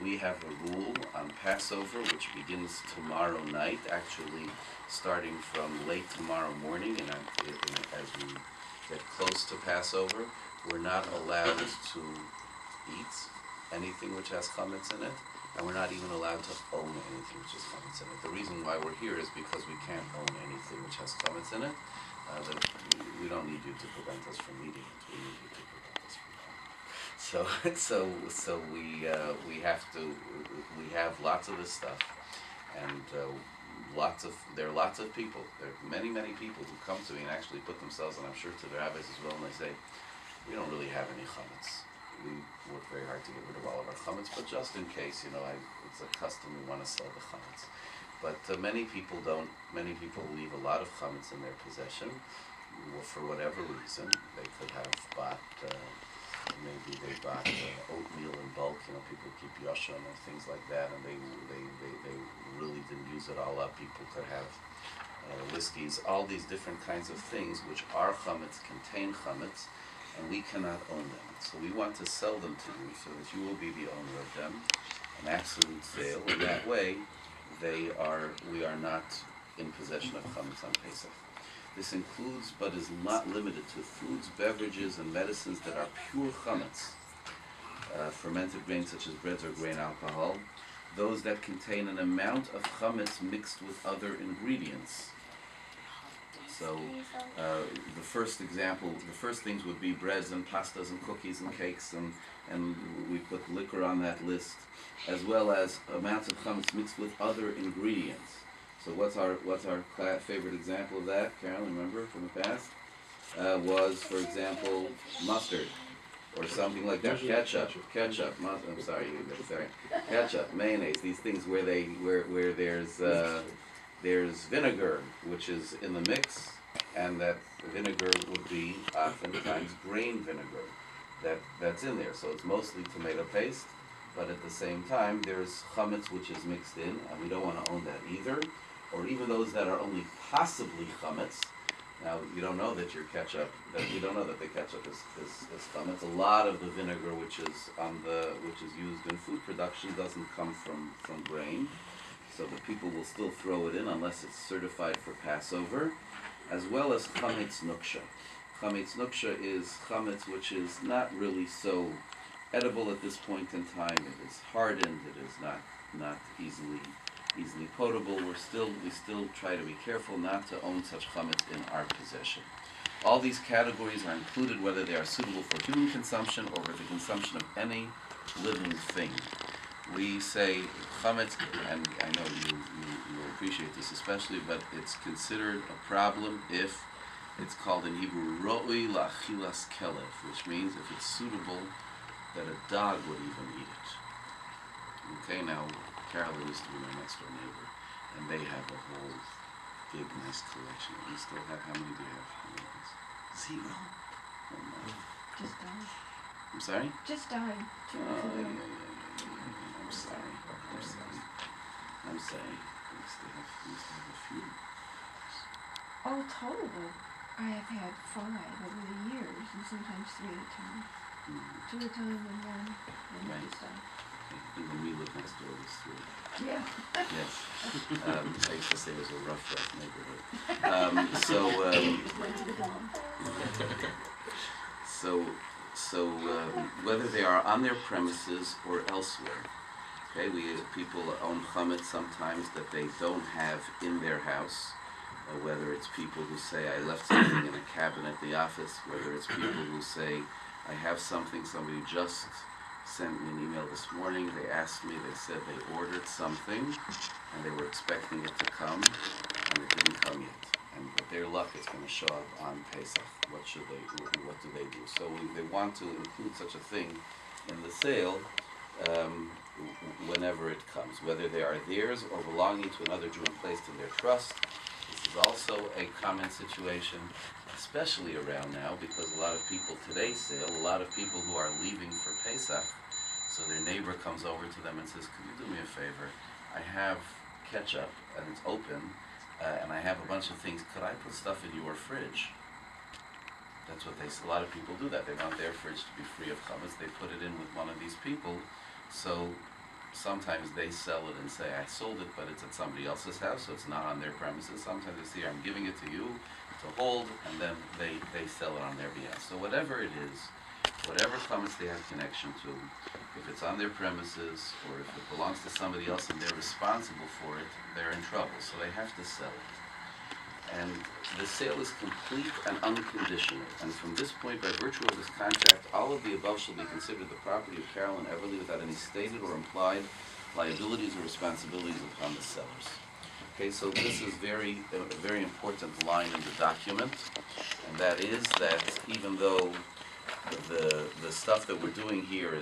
we have a rule on Passover, which begins tomorrow night, actually starting from late tomorrow morning, and as we get close to Passover, we're not allowed to eat anything which has chametz in it, and we're not even allowed to own anything which has chametz in it. The reason why we're here is because we can't own anything which has chametz in it. We don't need you to prevent us from eating it. We need you to prevent us from eating it. So we have lots of this stuff, and there are lots of people. There are many people who come to me and actually put themselves, and I'm sure to the rabbis as well, and they say, we don't really have any chametz. We work very hard to get rid of all of our chametz, but just in case, it's a custom, we want to sell the chametz. But many people don't. Many people leave a lot of chametz in their possession, for whatever reason. They could have bought, maybe they bought oatmeal in bulk. People keep yashon and things like that, and they really didn't use it all up. People could have whiskeys, all these different kinds of things which are chametz, contain chametz, and we cannot own them. So we want to sell them to you so that you will be the owner of them, an absolute sale. In that way, we are not in possession of chametz on Pesach. This includes, but is not limited to, foods, beverages, and medicines that are pure chametz, fermented grains such as breads or grain alcohol, those that contain an amount of chametz mixed with other ingredients. So the first things would be breads and pastas and cookies and cakes, and we put liquor on that list, as well as amounts of chametz mixed with other ingredients. So what's our favorite example of that, Carol, remember from the past? Was, for example, mustard, or something like that. Ketchup, ketchup, mayonnaise, these things where there's vinegar, which is in the mix, and that vinegar would be oftentimes grain vinegar that's in there. So it's mostly tomato paste, but at the same time there's chametz which is mixed in, and we don't want to own that either. Or even those that are only possibly chametz. Now you don't know that your ketchup, we don't know that the ketchup is chametz. A lot of the vinegar which is used in food production doesn't come from grain. So the people will still throw it in unless it's certified for Passover, as well as chametz nuksha. Chametz nuksha is chametz which is not really so edible at this point in time. It is hardened. It is not easily potable. We still try to be careful not to own such chametz in our possession. All these categories are included whether they are suitable for human consumption or for the consumption of any living thing. We say chametz, and I know you will appreciate this especially, but it's considered a problem if it's called in Hebrew ro'ui la'achilas kelev, which means if it's suitable that a dog would even eat it. Okay, now Carolyn used to be my next door neighbor, and they have a whole big, nice collection. We still have, how many do you have? Zero. Oh, no. Just died. I'm sorry? Just died. Yeah. I'm sorry. We used to have a few. All total, I have had 5 over the years, and sometimes 3 at a time. 2 at a time and one, and Right. just died. Even we lived next door was 3. Yeah. Yes. I used to say it was a rough neighborhood. Went to the bomb. So whether they are on their premises or elsewhere, okay, people own chametz sometimes that they don't have in their house. Whether it's people who say, I left something in a cabinet at the office, whether it's people who say, I have something, somebody just sent me an email this morning, they asked me, they said they ordered something, and they were expecting it to come, and it didn't come yet. And with their luck, it's going to show up on Pesach. What do they do? So they want to include such a thing in the sale whenever it comes, whether they are theirs or belonging to another Jew and placed in their trust. This is also a common situation, especially around now, because a lot of people today's sale, a lot of people who are leaving for Pesach, so their neighbor comes over to them and says, could you do me a favor? I have ketchup and it's open, and I have a bunch of things. Could I put stuff in your fridge? That's what a lot of people do that. They want their fridge to be free of chametz. They put it in with one of these people. So sometimes they sell it and say, I sold it, but it's at somebody else's house, so it's not on their premises. Sometimes they say, I'm giving it to you to hold, and then they sell it on their behalf. So whatever it is, whatever chametz they have connection to, if it's on their premises, or if it belongs to somebody else and they're responsible for it, they're in trouble, so they have to sell it. And the sale is complete and unconditional. And from this point, by virtue of this contract, all of the above shall be considered the property of Carolyn Everly without any stated or implied liabilities or responsibilities upon the sellers. Okay, so this is a very important line in the document, and that is that even though the stuff that we're doing here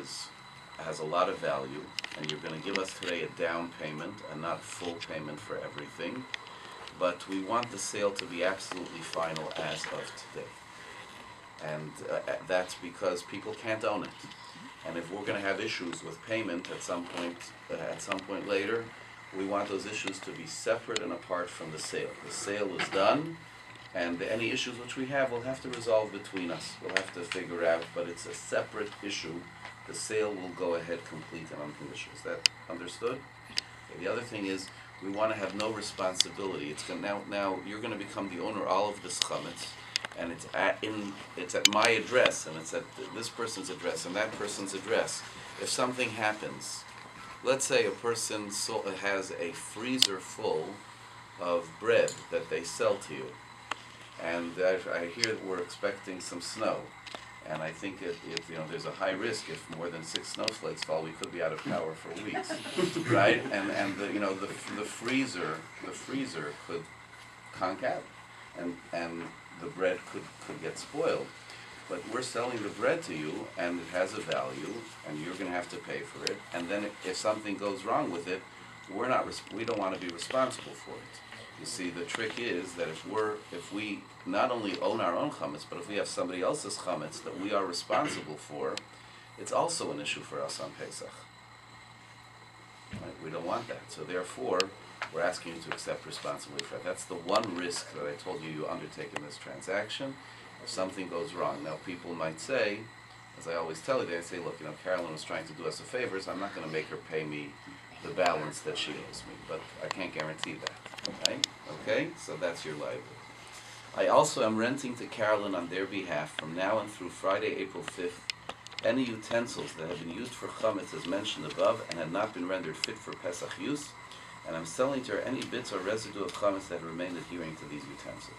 has a lot of value, and you're going to give us today a down payment and not full payment for everything, but we want the sale to be absolutely final as of today. And that's because people can't own it. And if we're going to have issues with payment at some point later, we want those issues to be separate and apart from the sale. The sale is done, and any issues which we have, we'll have to resolve between us. We'll have to figure out, but it's a separate issue. The sale will go ahead complete and unconditional. Is that understood? Okay, the other thing is, we want to have no responsibility. It's going now you're going to become the owner of all of this chametz, and it's at my address, and it's at this person's address and that person's address. If something happens, let's say a person has a freezer full of bread that they sell to you, and I hear that we're expecting some snow. And I think if there's a high risk, if more than 6 snowflakes fall, we could be out of power for weeks, right? And the freezer could conk out, and the bread could get spoiled. But we're selling the bread to you, and it has a value, and you're going to have to pay for it. And then if something goes wrong with it, we don't want to be responsible for it. You see, the trick is that if we not only own our own chametz, but if we have somebody else's chametz that we are responsible for, it's also an issue for us on Pesach. Right? We don't want that. So therefore, we're asking you to accept responsibility for that. That's the one risk that I told you undertake in this transaction. If something goes wrong. Now, people might say, as I always tell you, they say, look, Carolyn was trying to do us a favor, so I'm not going to make her pay me the balance that she owes me, but I can't guarantee that. Right? Okay? So that's your liability. I also am renting to Carolyn on their behalf from now and through Friday, April 5th, any utensils that have been used for chametz as mentioned above and have not been rendered fit for Pesach use, and I'm selling to her any bits or residue of chametz that remain adhering to these utensils.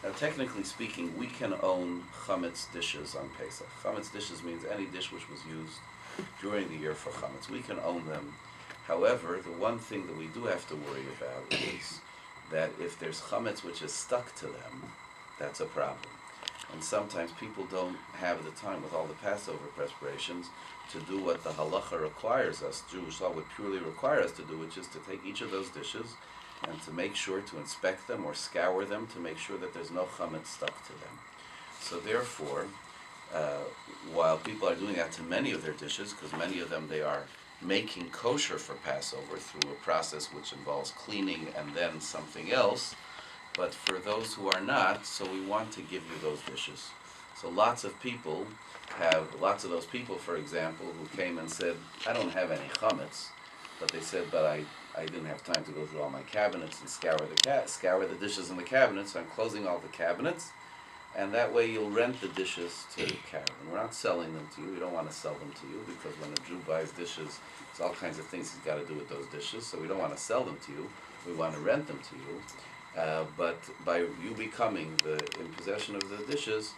Now, technically speaking, we can own chametz dishes on Pesach. Chametz dishes means any dish which was used during the year for chametz. We can own them. However, the one thing that we do have to worry about is that if there's chametz which is stuck to them, that's a problem. And sometimes people don't have the time with all the Passover preparations to do what the halacha requires us, Jewish law would purely require us to do, which is to take each of those dishes and to make sure to inspect them or scour them to make sure that there's no chametz stuck to them. So therefore, while people are doing that to many of their dishes, because many of them they are making kosher for Passover through a process which involves cleaning and then something else, but for those who are not, so we want to give you those dishes. So lots of those people, for example, who came and said, I don't have any chametz, but they said, but I didn't have time to go through all my cabinets and scour the dishes in the cabinets, so I'm closing all the cabinets, and that way you'll rent the dishes to Carolyn. We're not selling them to you. We don't want to sell them to you, because when a Jew buys dishes, there's all kinds of things he's got to do with those dishes, so we don't want to sell them to you. We want to rent them to you. But by you becoming in possession of the dishes,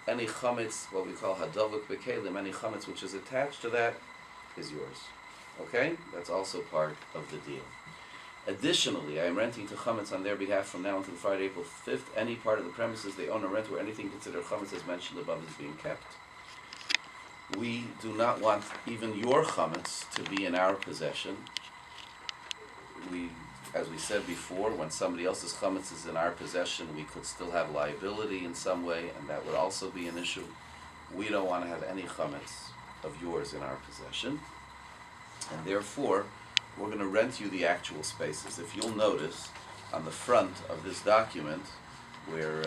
any chametz, what we call hadavuk b'kelim, any chametz which is attached to that, is yours. Okay? That's also part of the deal. Additionally, I am renting to chametz on their behalf from now until Friday, April 5th, any part of the premises they own or rent where anything considered chametz as mentioned above is being kept. We do not want even your chametz to be in our possession. As we said before, when somebody else's chametz is in our possession, we could still have liability in some way, and that would also be an issue. We don't want to have any chametz of yours in our possession, and therefore, we're going to rent you the actual spaces. If you'll notice, on the front of this document, where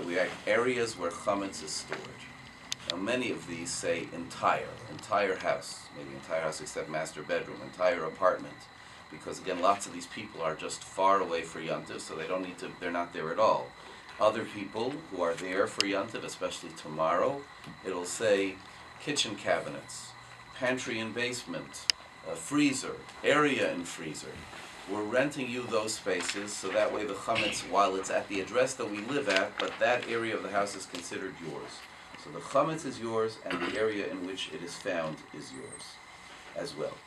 we have areas where chametz is stored. Now, many of these say entire house, maybe entire house except master bedroom, entire apartment, because again, lots of these people are just far away for Yontif, so they don't need to, they're not there at all. Other people who are there for Yontif, especially tomorrow, it'll say kitchen cabinets, pantry and basement, a freezer, area and freezer. We're renting you those spaces, so that way the chametz, while it's at the address that we live at, but that area of the house is considered yours. So the chametz is yours, and the area in which it is found is yours as well.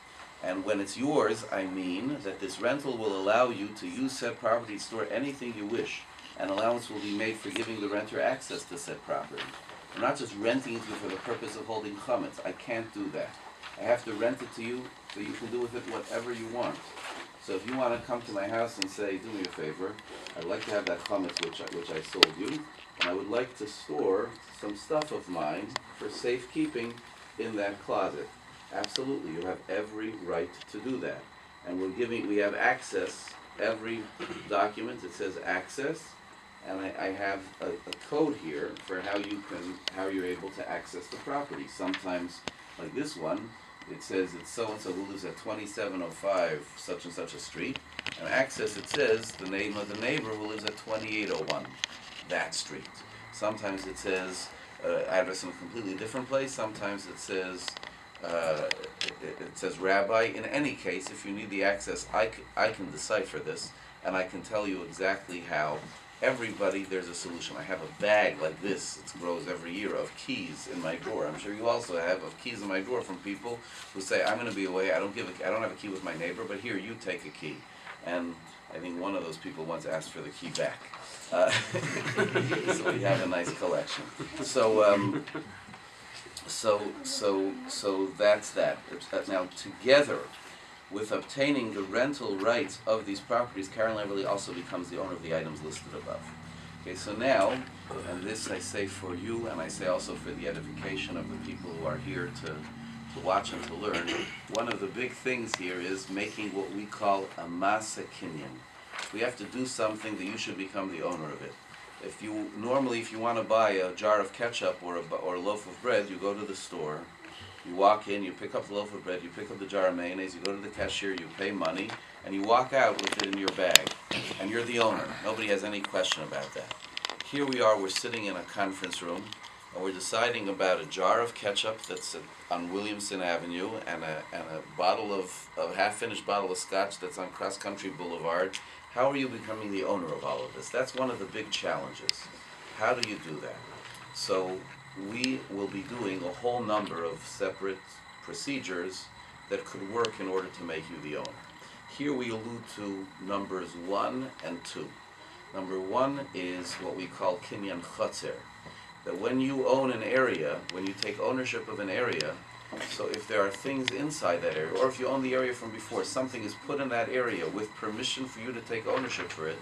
And when it's yours, I mean that this rental will allow you to use said property to store anything you wish. An allowance will be made for giving the renter access to said property. I'm not just renting it to you for the purpose of holding chametz. I can't do that. I have to rent it to you so you can do with it whatever you want. So if you want to come to my house and say, do me a favor, I'd like to have that chametz which I sold you, and I would like to store some stuff of mine for safekeeping in that closet. Absolutely, you have every right to do that. And we have access, every document that says access, and I have a code here for how you're able to access the property. Sometimes, like this one, it says it's so-and-so who lives at 2705 such and such a street, and access it says the name of the neighbor who lives at 2801 that street. Sometimes it says address in a completely different place. Sometimes it says Rabbi. In any case, if you need the access, I can decipher this, and I can tell you exactly how. Everybody, there's a solution. I have a bag like this, it grows every year, of keys in my drawer. I'm sure you also have of keys in my drawer from people who say, I'm going to be away, I don't have a key with my neighbor, but here, you take a key. And I think one of those people once asked for the key back. So we have a nice collection. So that's that. Now, together with obtaining the rental rights of these properties, Karen Leverly also becomes the owner of the items listed above. Okay, so now, and this I say for you, and I say also for the edification of the people who are here to watch and to learn, one of the big things here is making what we call a masa kinyan. We have to do something that you should become the owner of it. If you want to buy a jar of ketchup or a loaf of bread, you go to the store. You walk in, you pick up the loaf of bread, you pick up the jar of mayonnaise, you go to the cashier, you pay money, and you walk out with it in your bag. And you're the owner. Nobody has any question about that. Here we are, we're sitting in a conference room, and we're deciding about a jar of ketchup that's on Williamson Avenue, and a half-finished bottle of scotch that's on Cross Country Boulevard. How are you becoming the owner of all of this? That's one of the big challenges. How do you do that? So we will be doing a whole number of separate procedures that could work in order to make you the owner. Here we allude to numbers 1 and 2. Number 1 is what we call kinyan chotzer, that when you own an area, when you take ownership of an area, so if there are things inside that area, or if you own the area from before, something is put in that area with permission for you to take ownership for it,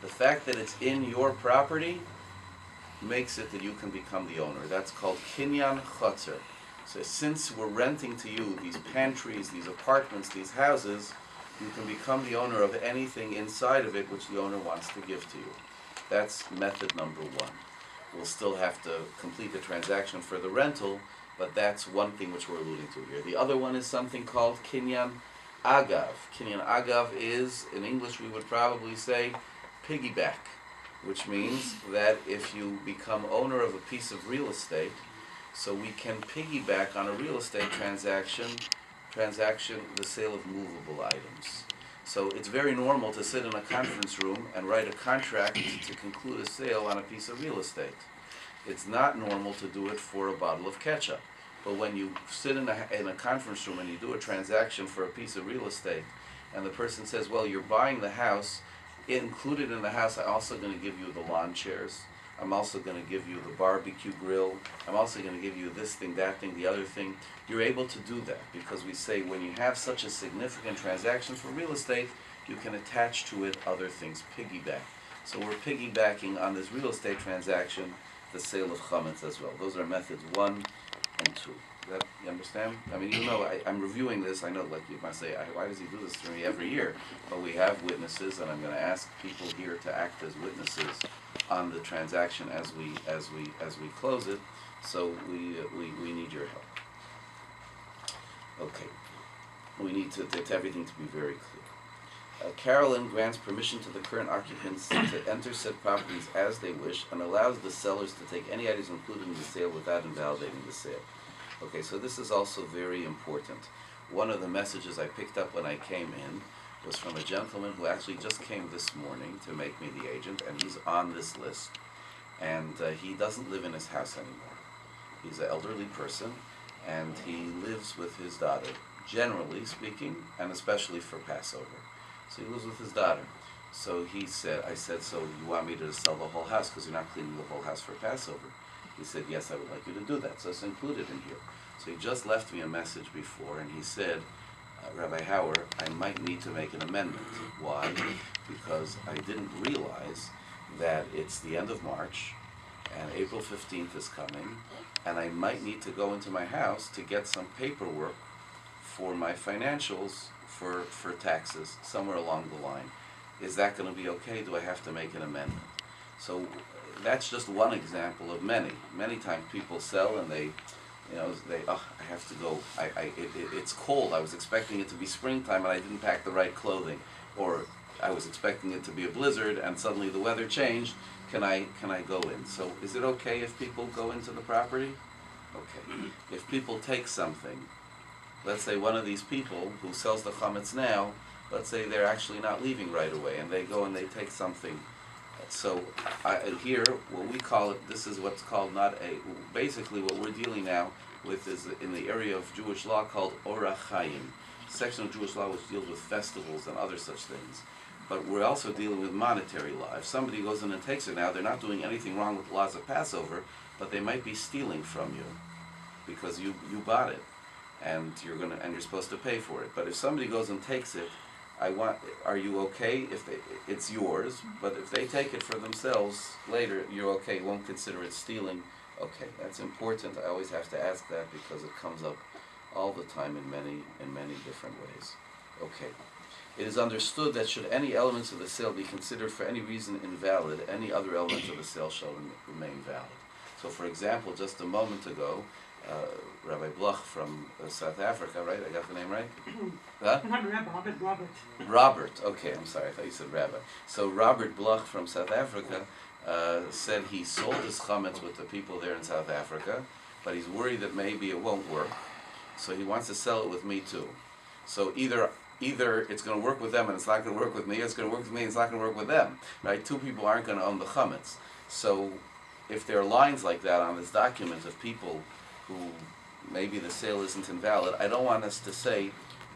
the fact that it's in your property makes it that you can become the owner. That's called kinyan chotzer. So since we're renting to you these pantries, these apartments, these houses, you can become the owner of anything inside of it which the owner wants to give to you. That's method number 1. We'll still have to complete the transaction for the rental, but that's one thing which we're alluding to here. The other one is something called kinyan agav. Kinyan agav is, in English we would probably say, piggyback, which means that if you become owner of a piece of real estate, so we can piggyback on a real estate transaction, the sale of movable items. So it's very normal to sit in a conference room and write a contract to conclude a sale on a piece of real estate. It's not normal to do it for a bottle of ketchup. But when you sit in a conference room and you do a transaction for a piece of real estate, and the person says, well, you're buying the house, included in the house, I'm also going to give you the lawn chairs, I'm also going to give you the barbecue grill, I'm also going to give you this thing, that thing, the other thing. You're able to do that because we say when you have such a significant transaction for real estate, you can attach to it other things, piggyback. So we're piggybacking on this real estate transaction, the sale of chametz as well. Those are methods 1 and 2. You understand? I mean, I'm reviewing this. I know, like you might say, why does he do this to me every year? But we have witnesses, and I'm going to ask people here to act as witnesses on the transaction as we close it. So we need your help. Okay, we need to everything to be very clear. Carolyn grants permission to the current occupants to enter said properties as they wish and allows the sellers to take any items included in the sale without invalidating the sale. Okay, so this is also very important. One of the messages I picked up when I came in was from a gentleman who actually just came this morning to make me the agent, and he's on this list. And he doesn't live in his house anymore. He's an elderly person, and he lives with his daughter, generally speaking, and especially for Passover. So he lives with his daughter. So I said, so you want me to sell the whole house because you're not cleaning the whole house for Passover? He said, yes, I would like you to do that. So it's included in here. So he just left me a message before, and he said, Rabbi Hauer, I might need to make an amendment. Why? Because I didn't realize that it's the end of March, and April 15th is coming, and I might need to go into my house to get some paperwork for my financials for taxes somewhere along the line. Is that going to be okay? Do I have to make an amendment? So that's just one example of many. Many times people sell and they I have to go. It's cold. I was expecting it to be springtime and I didn't pack the right clothing, or I was expecting it to be a blizzard and suddenly the weather changed. Can I go in? So is it okay if people go into the property? Okay. If people take something, let's say one of these people who sells the chametz now, let's say they're actually not leaving right away and they go and they take something. So here, what we call it, this is what's called basically what we're dealing now with is in the area of Jewish law called Orach Chaim, section of Jewish law which deals with festivals and other such things. But we're also dealing with monetary law. If somebody goes in and takes it now, they're not doing anything wrong with the laws of Passover, but they might be stealing from you because you bought it and you're supposed to pay for it. But if somebody goes and takes it, are you okay if it's yours, but if they take it for themselves later, you're okay, won't consider it stealing? Okay, that's important. I always have to ask that because it comes up all the time in many different ways. Okay. It is understood that should any elements of the sale be considered for any reason invalid, any other elements of the sale shall remain valid. So for example, just a moment ago, Rabbi Bloch from South Africa, right? I got the name right? Huh? Not Rabbi, Robert. Robert, okay, I'm sorry, I thought you said Rabbi. So Robert Bloch from South Africa said he sold his chametz with the people there in South Africa, but he's worried that maybe it won't work, so he wants to sell it with me too. So either it's going to work with them and it's not going to work with me, it's going to work with me and it's not going to work with them, right? Two people aren't going to own the chametz. So if there are lines like that on this document of people who maybe the sale isn't invalid, I don't want us to say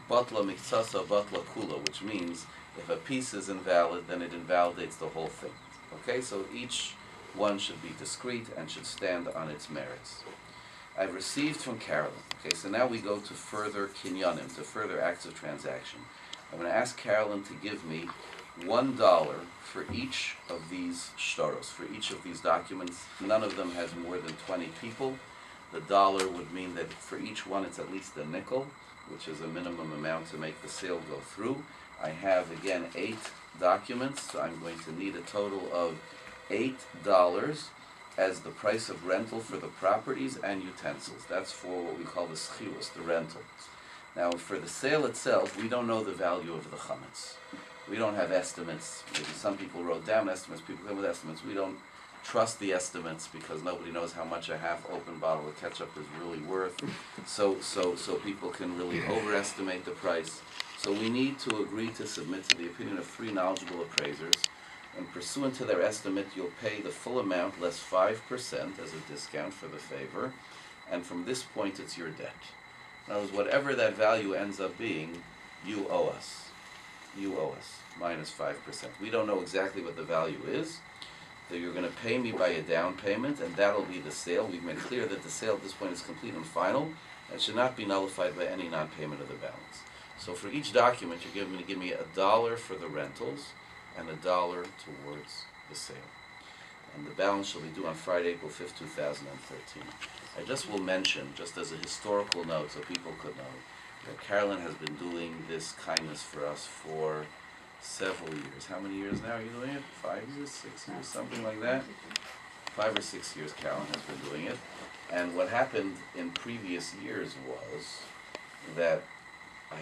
batla miktsasa batla kula, which means if a piece is invalid, then it invalidates the whole thing. Okay, so each one should be discrete and should stand on its merits. I've received from Carolyn. Okay, so now we go to further kinyanim, to further acts of transaction. I'm going to ask Carolyn to give me $1 for each of these shtaros, for each of these documents. None of them has more than 20 people. The dollar would mean that for each one it's at least a nickel, which is a minimum amount to make the sale go through. I have, again, 8 documents, so I'm going to need a total of $8 as the price of rental for the properties and utensils. That's for what we call the schius, the rental. Now, for the sale itself, we don't know the value of the chametz. We don't have estimates. Maybe some people wrote down estimates, people came with estimates. We don't trust the estimates because nobody knows how much a half-open bottle of ketchup is really worth. So people can really overestimate the price. So we need to agree to submit to the opinion of 3 knowledgeable appraisers, and pursuant to their estimate, you'll pay the full amount less 5% as a discount for the favor, and from this point it's your debt. In other words, whatever that value ends up being, you owe us. You owe us, minus 5%. We don't know exactly what the value is, so you're going to pay me by a down payment, and that'll be the sale. We've made clear that the sale at this point is complete and final, and should not be nullified by any non-payment of the balance. So for each document, you're going to give me $1 for the rentals, and $1 towards the sale. And the balance shall be due on Friday, April 5th, 2013. I just will mention, just as a historical note so people could know, that Carolyn has been doing this kindness for us for several years. How many years now are you doing it? 5 years, 6 years, something like that? 5 or 6 years Callan has been doing it. And what happened in previous years was that I